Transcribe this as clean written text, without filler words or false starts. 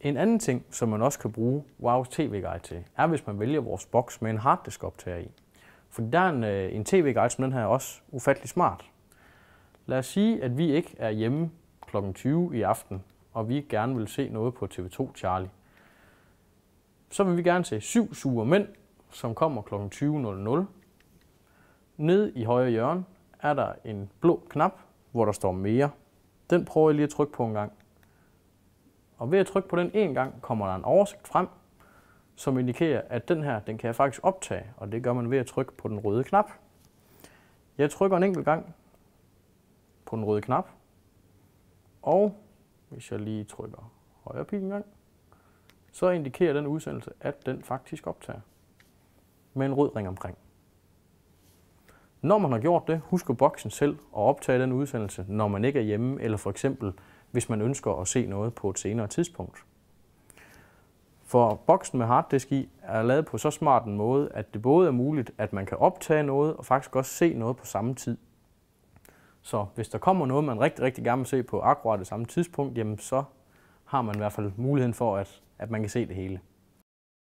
En anden ting, som man også kan bruge Wows TV-guide til, er hvis man vælger vores boks med en harddisk-optager i. For der er en TV-guide som den her også ufattelig smart. Lad os sige, at vi ikke er hjemme kl. 20 i aften, og vi gerne vil se noget på TV2 Charlie. Så vil vi gerne se 7 sure mænd, som kommer kl. 20.00. Nede i højre hjørne er der en blå knap, hvor der står mere. Den prøver jeg lige at trykke på en gang. Og ved at trykke på den en gang, kommer der en oversigt frem, som indikerer, at den her, den kan jeg faktisk optage, og det gør man ved at trykke på den røde knap. Jeg trykker en enkelt gang på den røde knap, og hvis jeg lige trykker højre pil en gang, så indikerer den udsendelse, at den faktisk optager med en rød ring omkring. Når man har gjort det, husker boksen selv at optage den udsendelse, når man ikke er hjemme, eller for eksempel hvis man ønsker at se noget på et senere tidspunkt. For boksen med harddisk i er lavet på så smart en måde, at det både er muligt, at man kan optage noget og faktisk også se noget på samme tid. Så hvis der kommer noget, man rigtig gerne vil se på akkurat det samme tidspunkt, jamen så har man i hvert fald muligheden for, at man kan se det hele.